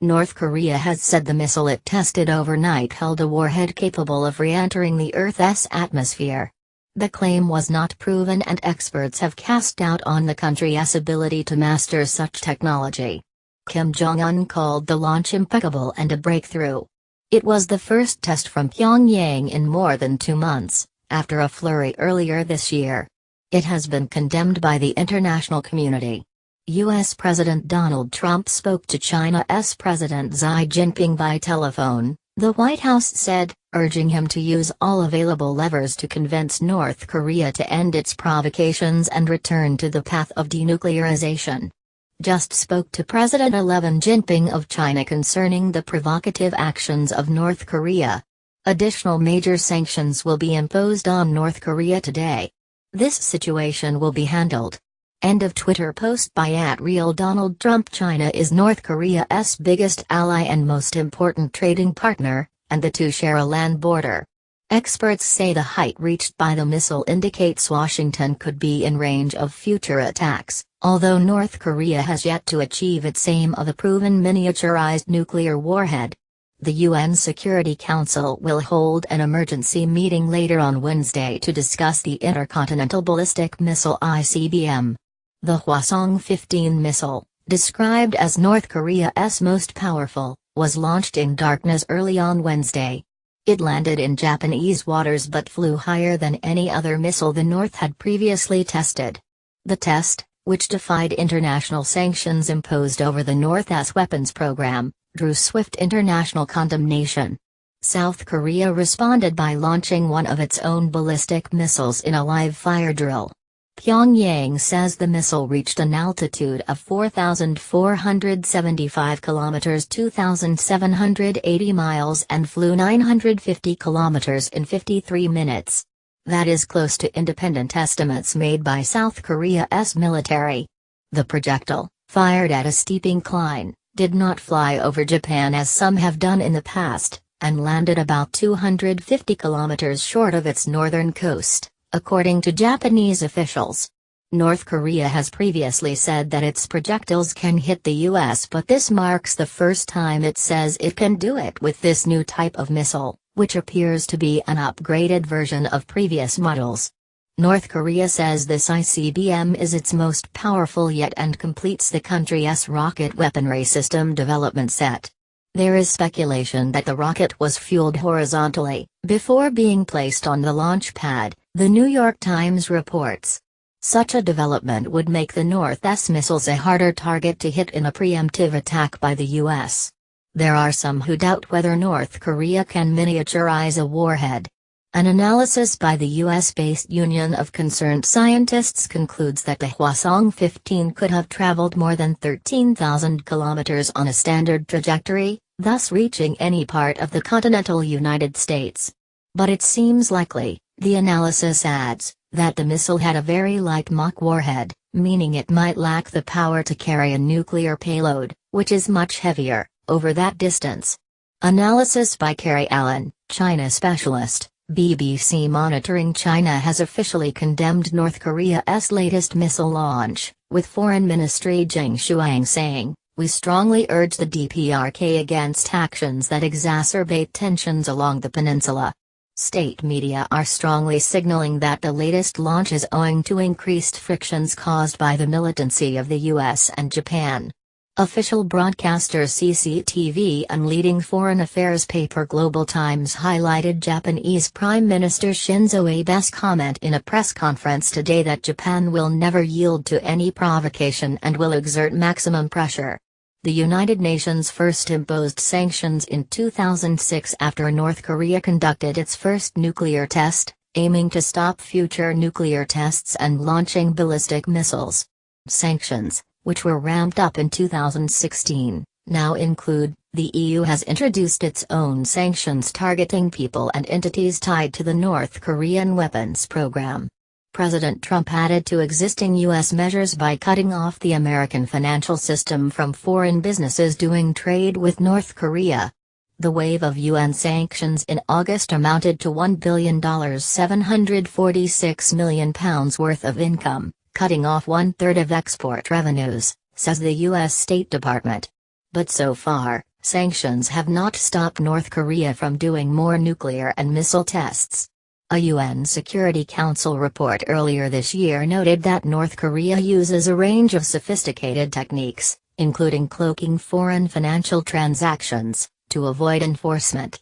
North Korea has said the missile it tested overnight held a warhead capable of re-entering the Earth's atmosphere. The claim was not proven, and experts have cast doubt on the country's ability to master such technology. Kim Jong-un called the launch impeccable and a breakthrough. It was the first test from Pyongyang in more than 2 months, after a flurry earlier this year. It has been condemned by the international community. U.S. President Donald Trump spoke to China's President Xi Jinping by telephone, the White House said, urging him to use all available levers to convince North Korea to end its provocations and return to the path of denuclearization. Just spoke to President Xi Jinping of China concerning the provocative actions of North Korea. Additional major sanctions will be imposed on North Korea today. This situation will be handled. End of Twitter post by @RealDonaldTrump. China is North Korea's biggest ally and most important trading partner, and the two share a land border. Experts say the height reached by the missile indicates Washington could be in range of future attacks, although North Korea has yet to achieve its aim of a proven miniaturized nuclear warhead. The UN Security Council will hold an emergency meeting later on Wednesday to discuss the Intercontinental Ballistic Missile (ICBM). The Hwasong-15 missile, described as North Korea's most powerful, was launched in darkness early on Wednesday. It landed in Japanese waters but flew higher than any other missile the North had previously tested. The test, which defied international sanctions imposed over the North's weapons program, drew swift international condemnation. South Korea responded by launching one of its own ballistic missiles in a live-fire drill. Pyongyang says the missile reached an altitude of 4,475 kilometers (2,780 miles) and flew 950 kilometers in 53 minutes. That is close to independent estimates made by South Korea's military. The projectile, fired at a steep incline, did not fly over Japan as some have done in the past, and landed about 250 kilometers short of its northern coast, according to Japanese officials. North Korea has previously said that its projectiles can hit the U.S., but this marks the first time it says it can do it with this new type of missile, which appears to be an upgraded version of previous models. North Korea says this ICBM is its most powerful yet and completes the country's rocket weaponry system development set. There is speculation that the rocket was fueled horizontally, before being placed on the launch pad, the New York Times reports. Such a development would make the North's missiles a harder target to hit in a preemptive attack by the U.S. There are some who doubt whether North Korea can miniaturize a warhead. An analysis by the U.S.-based Union of Concerned Scientists concludes that the Hwasong-15 could have traveled more than 13,000 kilometers on a standard trajectory, thus reaching any part of the continental United States. But it seems likely, the analysis adds, that the missile had a very light Mach warhead, meaning it might lack the power to carry a nuclear payload, which is much heavier, over that distance. Analysis by Carrie Allen, China specialist. BBC Monitoring China has officially condemned North Korea's latest missile launch, with Foreign Ministry Geng Shuang saying, "We strongly urge the DPRK against actions that exacerbate tensions along the peninsula." State media are strongly signaling that the latest launch is owing to increased frictions caused by the militancy of the US and Japan. Official broadcaster CCTV and leading foreign affairs paper Global Times highlighted Japanese Prime Minister Shinzo Abe's comment in a press conference today that Japan will never yield to any provocation and will exert maximum pressure. The United Nations first imposed sanctions in 2006 after North Korea conducted its first nuclear test, aiming to stop future nuclear tests and launching ballistic missiles. Sanctions, which were ramped up in 2016, now include, the EU has introduced its own sanctions targeting people and entities tied to the North Korean weapons program. President Trump added to existing U.S. measures by cutting off the American financial system from foreign businesses doing trade with North Korea. The wave of UN sanctions in August amounted to $1 billion, £746 million worth of income, cutting off 1/3 of export revenues, says the U.S. State Department. But so far, Sanctions have not stopped North Korea from doing more nuclear and missile tests. A UN Security Council report earlier this year noted that North Korea uses a range of sophisticated techniques, including cloaking foreign financial transactions, to avoid enforcement.